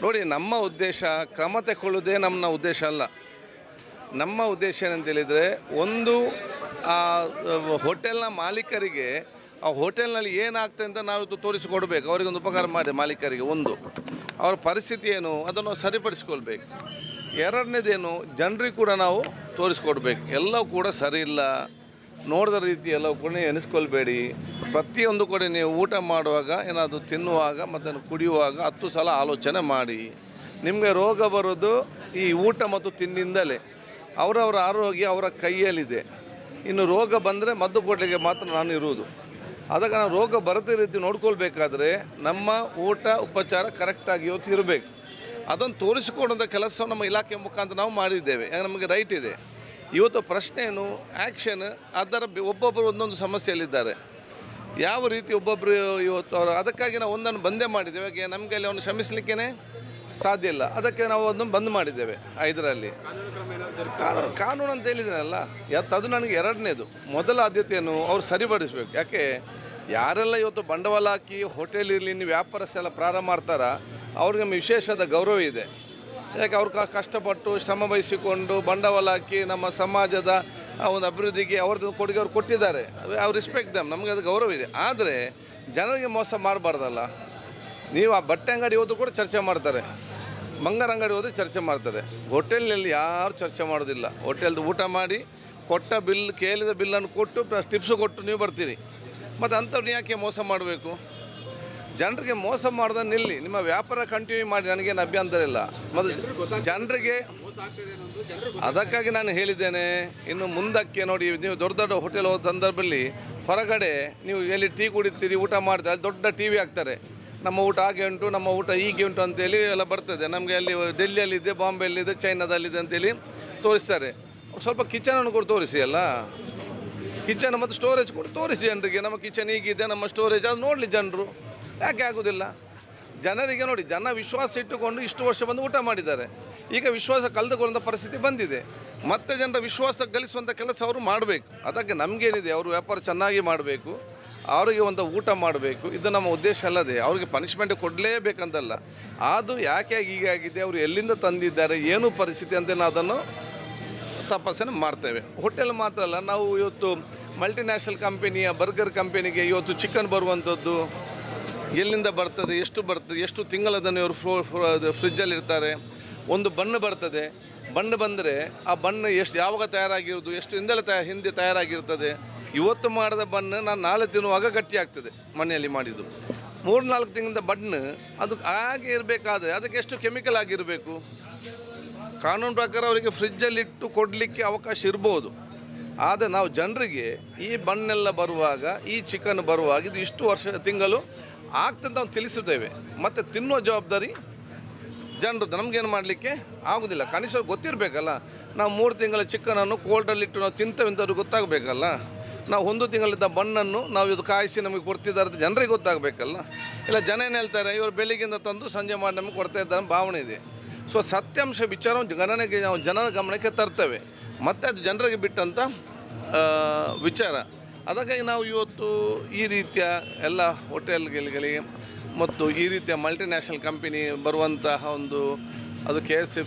ನೋಡಿ, ನಮ್ಮ ಉದ್ದೇಶ ಕ್ರಮ ತಗೊಳ್ಳೋದೇ ನಮ್ಮ ಉದ್ದೇಶ ಅಲ್ಲ. ನಮ್ಮ ಉದ್ದೇಶ ಏನಂತೇಳಿದರೆ, ಒಂದು ಆ ಹೋಟೆಲ್ನ ಮಾಲೀಕರಿಗೆ ಆ ಹೋಟೆಲ್ನಲ್ಲಿ ಏನಾಗ್ತದೆ ಅಂತ ನಾವು ತೋರಿಸಿಕೊಡ್ಬೇಕು. ಅವರಿಗೊಂದು ಉಪಕಾರ ಮಾಡಿ ಮಾಲೀಕರಿಗೆ. ಒಂದು, ಅವರ ಪರಿಸ್ಥಿತಿ ಏನು ಅದನ್ನು ಸರಿಪಡಿಸ್ಕೊಳ್ಬೇಕು. ಎರಡನೇದೇನು, ಜನರಿಗೆ ಕೂಡ ನಾವು ತೋರಿಸ್ಕೊಡ್ಬೇಕು. ಎಲ್ಲವೂ ಕೂಡ ಸರಿ ಇಲ್ಲ, ನೋಡಿದ ರೀತಿ ಎಲ್ಲವೂ ಕೂಡ ಎಣಿಸ್ಕೊಳ್ಬೇಡಿ. ಪ್ರತಿಯೊಂದು ಕೂಡ ನೀವು ಊಟ ಮಾಡುವಾಗ, ಏನಾದರೂ ತಿನ್ನುವಾಗ ಮತ್ತು ಕುಡಿಯುವಾಗ 10 ಸಲ ಆಲೋಚನೆ ಮಾಡಿ. ನಿಮಗೆ ರೋಗ ಬರೋದು ಈ ಊಟ ಮತ್ತು ತಿಂಡಿಯಿಂದಲೇ. ಅವರವರ ಆರೋಗ್ಯ ಅವರ ಕೈಯಲ್ಲಿದೆ. ಇನ್ನು ರೋಗ ಬಂದರೆ ಮದ್ದು ಕೊಡಲಿಕ್ಕೆ ಮಾತ್ರ ನಾನು ಇರುವುದು. ಅದಕ್ಕೆ ನಾವು ರೋಗ ಬರದೇ ರೀತಿ ನೋಡ್ಕೊಳ್ಬೇಕಾದ್ರೆ ನಮ್ಮ ಊಟ ಉಪಚಾರ ಕರೆಕ್ಟಾಗಿ ಇವತ್ತು ಇರಬೇಕು. ಅದನ್ನು ತೋರಿಸಿಕೊಡುವಂಥ ಕೆಲಸ ನಮ್ಮ ಇಲಾಖೆ ಮುಖಾಂತರ ನಾವು ಮಾಡಿದ್ದೇವೆ. ನಮಗೆ ರೈಟ್ ಇದೆ. ಇವತ್ತು ಪ್ರಶ್ನೆ ಏನು, ಆ್ಯಕ್ಷನ್. ಅದರ ಒಬ್ಬೊಬ್ಬರು ಒಂದೊಂದು ಸಮಸ್ಯೆಯಲ್ಲಿದ್ದಾರೆ. ಯಾವ ರೀತಿ ಒಬ್ಬೊಬ್ಬರು ಇವತ್ತು ಅವರು, ಅದಕ್ಕಾಗಿ ನಾವು ಒಂದನ್ನು ಬಂದೇ ಮಾಡಿದ್ದೇವೆ. ಹಾಗೆ ನಮಗೆ ಅಲ್ಲಿ ಅವನು ಶ್ರಮಿಸಲಿಕ್ಕೇ ಸಾಧ್ಯ ಇಲ್ಲ. ಅದಕ್ಕೆ ನಾವು ಅದನ್ನು ಬಂದ್ ಮಾಡಿದ್ದೇವೆ. ಇದರಲ್ಲಿ ಕಾನೂನು ಅಂತ ಹೇಳಿದ್ದೀನಲ್ಲ, ಅದು ನನಗೆ ಎರಡನೇದು. ಮೊದಲ ಆದ್ಯತೆಯನ್ನು ಅವ್ರು ಸರಿಪಡಿಸಬೇಕು. ಯಾಕೆ, ಯಾರೆಲ್ಲ ಇವತ್ತು ಬಂಡವಾಳ ಹಾಕಿ ಹೋಟೆಲ್ ಇರಲಿ, ನೀವು ವ್ಯಾಪಾರಸ್ಥೆಲ್ಲ ಪ್ರಾರಂಭ ಮಾಡ್ತಾರ, ಅವ್ರಿಗೆ ನಮ್ಮ ವಿಶೇಷವಾದ ಗೌರವ ಇದೆ. ಯಾಕೆ, ಅವ್ರು ಕಷ್ಟಪಟ್ಟು ಶ್ರಮ ವಹಿಸಿಕೊಂಡು ಬಂಡವಾಳ ಹಾಕಿ ನಮ್ಮ ಸಮಾಜದ ಒಂದು ಅಭಿವೃದ್ಧಿಗೆ ಅವ್ರದ್ದು ಕೊಡುಗೆ ಅವ್ರು ಕೊಟ್ಟಿದ್ದಾರೆ. ಅವ್ರು ರೆಸ್ಪೆಕ್ಟ್ ದಮ್, ನಮಗೆ ಅದು ಗೌರವ ಇದೆ. ಆದರೆ ಜನರಿಗೆ ಮೋಸ ಮಾಡಬಾರ್ದಲ್ಲ. ನೀವು ಆ ಬಟ್ಟೆ ಅಂಗಡಿ ಹೋದ್ರು ಕೂಡ ಚರ್ಚೆ ಮಾಡ್ತಾರೆ, ಬಂಗಾರ ಅಂಗಡಿ ಹೋದ್ರೆ ಚರ್ಚೆ ಮಾಡ್ತಾರೆ. ಹೋಟೆಲ್ನಲ್ಲಿ ಯಾರು ಚರ್ಚೆ ಮಾಡೋದಿಲ್ಲ. ಹೋಟೆಲ್ದು ಊಟ ಮಾಡಿ ಕೊಟ್ಟ ಬಿಲ್, ಕೇಳಿದ ಬಿಲ್ಲನ್ನು ಕೊಟ್ಟು ಟಿಪ್ಸು ಕೊಟ್ಟು ನೀವು ಬರ್ತೀರಿ. ಮತ್ತು ಅಂಥವ್ರನ್ನ ಯಾಕೆ ಮೋಸ ಮಾಡಬೇಕು? ಜನರಿಗೆ ಮೋಸ ಮಾಡೋದನ್ನ ನಿಲ್ಲಿ, ನಿಮ್ಮ ವ್ಯಾಪಾರ ಕಂಟಿನ್ಯೂ ಮಾಡಿ, ನನಗೇನು ಅಭ್ಯಂತರ ಇಲ್ಲ. ಮತ್ತು ಜನರಿಗೆ ಅದಕ್ಕಾಗಿ ನಾನು ಹೇಳಿದ್ದೇನೆ, ಇನ್ನು ಮುಂದಕ್ಕೆ ನೋಡಿ, ನೀವು ದೊಡ್ಡ ದೊಡ್ಡ ಹೋಟೆಲ್ ಹೋದ ಸಂದರ್ಭದಲ್ಲಿ ಹೊರಗಡೆ ನೀವು ಎಲ್ಲಿ ಟೀ ಕುಡಿತೀರಿ, ಊಟ ಮಾಡ್ತಾರೆ, ಅಲ್ಲಿ ದೊಡ್ಡ ಟಿ ವಿ ಹಾಕ್ತಾರೆ. ನಮ್ಮ ಊಟ ಹಾಗೆ ಉಂಟು, ನಮ್ಮ ಊಟ ಹೀಗೆ ಉಂಟು ಅಂತೇಳಿ ಎಲ್ಲ ಬರ್ತದೆ. ನಮಗೆ ಅಲ್ಲಿ ಡೆಲ್ಲಿಯಲ್ಲಿದೆ, ಬಾಂಬೆಯಲ್ಲಿದೆ, ಚೈನಾದಲ್ಲಿದೆ ಅಂತೇಳಿ ತೋರಿಸ್ತಾರೆ. ಸ್ವಲ್ಪ ಕಿಚನನ್ನು ಕೂಡ ತೋರಿಸಿ ಅಲ್ಲ, ಕಿಚನ್ ಮತ್ತು ಸ್ಟೋರೇಜ್ ಕೂಡ ತೋರಿಸಿ ಜನರಿಗೆ. ನಮ್ಮ ಕಿಚನ್ ಹೀಗಿದೆ, ನಮ್ಮ ಸ್ಟೋರೇಜ್, ಅದು ನೋಡಲಿ ಜನರು. ಯಾಕೆ ಆಗೋದಿಲ್ಲ? ಜನರಿಗೆ ನೋಡಿ, ಜನ ವಿಶ್ವಾಸ ಇಟ್ಟುಕೊಂಡು ಇಷ್ಟು ವರ್ಷ ಬಂದು ಊಟ ಮಾಡಿದ್ದಾರೆ. ಈಗ ವಿಶ್ವಾಸ ಕಳೆದುಕೊಳ್ಳುವಂಥ ಪರಿಸ್ಥಿತಿ ಬಂದಿದೆ. ಮತ್ತೆ ಜನರ ವಿಶ್ವಾಸ ಗಳಿಸುವಂಥ ಕೆಲಸ ಅವರು ಮಾಡಬೇಕು. ಅದಕ್ಕೆ ನಮಗೇನಿದೆ, ಅವರು ವ್ಯಾಪಾರ ಚೆನ್ನಾಗಿ ಮಾಡಬೇಕು, ಅವರಿಗೆ ಒಂದು ಊಟ ಮಾಡಬೇಕು. ಇದು ನಮ್ಮ ಉದ್ದೇಶ ಅಲ್ಲದೆ ಅವ್ರಿಗೆ ಪನಿಷ್ಮೆಂಟ್ ಕೊಡಲೇಬೇಕಂತಲ್ಲ. ಅದು ಯಾಕೆ ಹೀಗಾಗಿದೆ, ಅವರು ಎಲ್ಲಿಂದ ತಂದಿದ್ದಾರೆ, ಏನು ಪರಿಸ್ಥಿತಿ ಅಂತ ನಾವು ಅದನ್ನು ತಪಾಸಣೆ ಮಾಡ್ತೇವೆ. ಹೋಟೆಲ್ ಮಾತ್ರ ಅಲ್ಲ, ನಾವು ಇವತ್ತು ಮಲ್ಟಿನ್ಯಾಷನಲ್ ಕಂಪನಿಯ ಬರ್ಗರ್ ಕಂಪನಿಗೆ ಇವತ್ತು ಚಿಕನ್ ಬರುವಂಥದ್ದು ಎಲ್ಲಿಂದ ಬರ್ತದೆ, ಎಷ್ಟು ತಿಂಗಳದನ್ನು ಇವರು ಫ್ರಿಜ್ಜಲ್ಲಿ ಇರ್ತಾರೆ. ಒಂದು ಬಣ್ಣು ಬರ್ತದೆ, ಬಣ್ಣು ಬಂದರೆ ಆ ಬಣ್ಣು ಯಾವಾಗ ತಯಾರಾಗಿರೋದು, ಎಷ್ಟು ಹಿಂದೆ ತಯಾರಾಗಿರ್ತದೆ. ಇವತ್ತು ಮಾಡಿದ ಬಣ್ಣು ನಾನು ನಾಳೆ ತಿನ್ನುವಾಗ ಗಟ್ಟಿ ಆಗ್ತದೆ. ಮನೆಯಲ್ಲಿ ಮಾಡಿದ್ದು 3-4 ತಿಂಗಳಿಂದ ಬಣ್ಣು ಅದು ಹಾಗೆ ಇರಬೇಕಾದ್ರೆ ಅದಕ್ಕೆ ಎಷ್ಟು ಕೆಮಿಕಲ್ ಆಗಿರಬೇಕು. ಕಾನೂನು ಪ್ರಕಾರ ಅವರಿಗೆ ಫ್ರಿಜ್ಜಲ್ಲಿಟ್ಟು ಕೊಡಲಿಕ್ಕೆ ಅವಕಾಶ ಇರ್ಬೋದು. ಆದರೆ ನಾವು ಜನರಿಗೆ ಈ ಬಣ್ಣೆಲ್ಲ ಬರುವಾಗ, ಈ ಚಿಕನ್ ಬರುವಾಗ ಇದು ಇಷ್ಟು ತಿಂಗಳು ಆಗ್ತದೆ ನಾವು ತಿಳಿಸುತ್ತೇವೆ. ಮತ್ತು ತಿನ್ನುವ ಜವಾಬ್ದಾರಿ ಜನರದ್ದು. ನಮಗೇನು ಮಾಡಲಿಕ್ಕೆ ಆಗೋದಿಲ್ಲ. ಕನಿಷ್ಠ ಗೊತ್ತಿರಬೇಕಲ್ಲ. ನಾವು 3 ತಿಂಗಳ ಚಿಕನನ್ನು ಕೋಲ್ಡಲ್ಲಿಟ್ಟು ನಾವು ತಿಂತೇವೆ ಅಂತ ಅವ್ರಿಗೆ ಗೊತ್ತಾಗಬೇಕಲ್ಲ. ನಾವು 1 ತಿಂಗಳಿದ್ದ ಬಣ್ಣನ್ನು ನಾವು ಇದು ಕಾಯಿಸಿ ನಮಗೆ ಕೊಡ್ತಿದ್ದಾರೆ ಅಂತ ಜನರಿಗೆ ಗೊತ್ತಾಗಬೇಕಲ್ಲ. ಇಲ್ಲ, ಜನ ಏನು ಹೇಳ್ತಾರೆ, ಇವರು ಬೆಳಿಗ್ಗೆಯಿಂದ ತಂದು ಸಂಜೆ ಮಾಡಿ ನಮಗೆ ಕೊಡ್ತಾ ಇದ್ದಾರೆ ಭಾವನೆ ಇದೆ. ಸೊ ಸತ್ಯಾಂಶ ವಿಚಾರವನ್ನು ನಾವು ಜನರ ಗಮನಕ್ಕೆ ತರ್ತೇವೆ. ಮತ್ತು ಅದು ಜನರಿಗೆ ಬಿಟ್ಟಂಥ ವಿಚಾರ. ಅದಕ್ಕಾಗಿ ನಾವು ಇವತ್ತು ಈ ರೀತಿಯ ಎಲ್ಲ ಹೋಟೆಲ್ಗಳಿಗೆ ಮತ್ತು ಈ ರೀತಿಯ ಮಲ್ಟಿನ್ಯಾಷನಲ್ ಕಂಪನಿ ಬರುವಂತಹ ಒಂದು, ಅದು KFC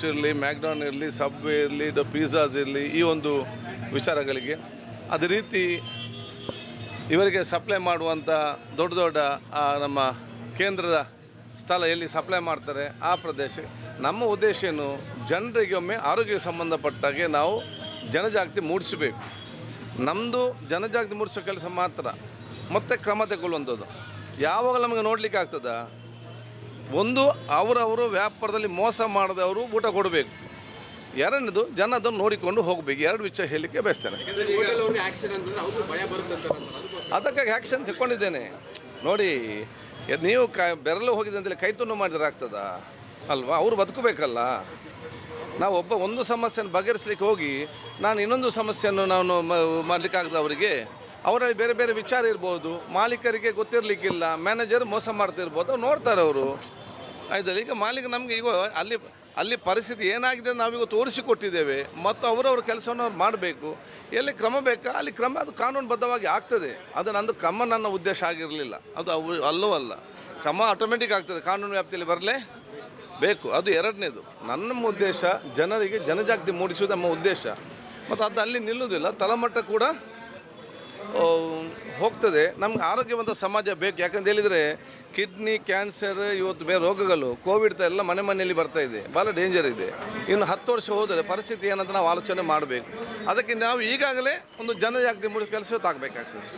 ಇರಲಿ, ಮ್ಯಾಕ್ಡೊನಾಲ್ಡ್ ಇರಲಿ, ಸಬ್ವೇ ಇರಲಿ, ಪಿಜ್ಜಾಸ್ ಇರಲಿ, ಈ ಒಂದು ವಿಚಾರಗಳಿಗೆ ಅದೇ ರೀತಿ ಇವರಿಗೆ ಸಪ್ಲೈ ಮಾಡುವಂಥ ದೊಡ್ಡ ನಮ್ಮ ಕೇಂದ್ರದ ಸ್ಥಳ ಎಲ್ಲಿ ಸಪ್ಲೈ ಮಾಡ್ತಾರೆ ಆ ಪ್ರದೇಶ. ನಮ್ಮ ಉದ್ದೇಶ ಏನು, ಜನರಿಗೆ ಒಮ್ಮೆ ಆರೋಗ್ಯಕ್ಕೆ ಸಂಬಂಧಪಟ್ಟಾಗೆ ನಾವು ಜನಜಾಗೃತಿ ಮೂಡಿಸಬೇಕು. ನಮ್ಮದು ಜನಜಾಗೃತಿ ಮೂಡಿಸೋ ಕೆಲಸ ಮಾತ್ರ. ಮತ್ತು ಕ್ರಮ ತಗೊಳ್ಳುವಂಥದ್ದು ಯಾವಾಗ ನಮಗೆ ನೋಡಲಿಕ್ಕೆ ಆಗ್ತದ, ಒಂದು ಅವರವರು ವ್ಯಾಪಾರದಲ್ಲಿ ಮೋಸ ಮಾಡದವರು ಊಟ ಕೊಡಬೇಕು. ಎರಡನೇದು ಜನ ಅದನ್ನು ನೋಡಿಕೊಂಡು ಹೋಗಬೇಕು. 2 ವಿಷಯ ಹೇಳಲಿಕ್ಕೆ ಬಯಸ್ತೇನೆ. ಅದಕ್ಕಾಗಿ ಆ್ಯಕ್ಷನ್ ತಗೊಂಡಿದ್ದೇನೆ. ನೋಡಿ, ನೀವು ಬೆರಳು ಹೋಗಿದೆ ಅಂತೇಳಿ ಕೈ ತುಂಡು ಮಾಡಿದ್ರೆ ಆಗ್ತದಾ ಅಲ್ವಾ? ಅವರು ಬದುಕಬೇಕಲ್ಲ. ನಾವು ಒಂದು ಸಮಸ್ಯೆಯನ್ನು ಬಗೆಹರಿಸಲಿಕ್ಕೆ ಹೋಗಿ ನಾನು ಇನ್ನೊಂದು ಸಮಸ್ಯೆಯನ್ನು ನಾನು ಮಾಡಲಿಕ್ಕಾಗ್ತದೆ. ಅವರಲ್ಲಿ ಬೇರೆ ಬೇರೆ ವಿಚಾರ ಇರ್ಬೋದು, ಮಾಲೀಕರಿಗೆ ಗೊತ್ತಿರಲಿಕ್ಕಿಲ್ಲ, ಮ್ಯಾನೇಜರ್ ಮೋಸ ಮಾಡ್ತಿರ್ಬೋದು, ಅವ್ರು ನೋಡ್ತಾರೆ ಅವರು. ಆಯ್ತಲ್ಲ, ಈಗ ಮಾಲೀಕ ನಮಗೆ ಈಗ ಅಲ್ಲಿ ಪರಿಸ್ಥಿತಿ ಏನಾಗಿದೆ ನಾವೀಗ ತೋರಿಸಿಕೊಟ್ಟಿದ್ದೇವೆ. ಮತ್ತು ಅವರವ್ರ ಕೆಲಸವನ್ನು ಅವ್ರು ಮಾಡಬೇಕು. ಎಲ್ಲಿ ಕ್ರಮ ಬೇಕಾ ಅಲ್ಲಿ ಕ್ರಮ, ಅದು ಕಾನೂನುಬದ್ಧವಾಗಿ ಆಗ್ತದೆ. ಅದು ನನ್ನ ಉದ್ದೇಶ ಆಗಿರಲಿಲ್ಲ, ಅದು ಅಲ್ಲೂ ಅಲ್ಲ. ಕ್ರಮ ಆಟೋಮೆಟಿಕ್ ಆಗ್ತದೆ, ಕಾನೂನು ವ್ಯಾಪ್ತಿಯಲ್ಲಿ ಬರಲೇ ಬೇಕು. ಅದು ಎರಡನೇದು. ನಮ್ಮ ಉದ್ದೇಶ ಜನರಿಗೆ ಜನಜಾಗೃತಿ ಮೂಡಿಸುವುದು ನಮ್ಮ ಉದ್ದೇಶ. ಮತ್ತು ಅದು ಅಲ್ಲಿ ನಿಲ್ಲುವುದಿಲ್ಲ, ತಳಮಟ್ಟ ಕೂಡ ಹೋಗ್ತದೆ. ನಮ್ಗೆ ಆರೋಗ್ಯವಂತ ಸಮಾಜ ಬೇಕು. ಯಾಕಂತ ಹೇಳಿದರೆ ಕಿಡ್ನಿ ಕ್ಯಾನ್ಸರ್ ಇವತ್ತು ಬೇರೆ ರೋಗಗಳು ಕೋವಿಡ್ ಎಲ್ಲ ಮನೆಯಲ್ಲಿ ಬರ್ತಾ ಇದೆ, ಭಾಳ ಡೇಂಜರ್ ಇದೆ. ಇನ್ನು 10 ವರ್ಷ ಹೋದರೆ ಪರಿಸ್ಥಿತಿ ಏನಂತ ನಾವು ಆಲೋಚನೆ ಮಾಡಬೇಕು. ಅದಕ್ಕೆ ನಾವು ಈಗಾಗಲೇ ಒಂದು ಜನಜಾಗೃತಿ ಮೂಡಿಸೋ ಕೆಲಸ ಆಗಬೇಕಾಗ್ತದೆ.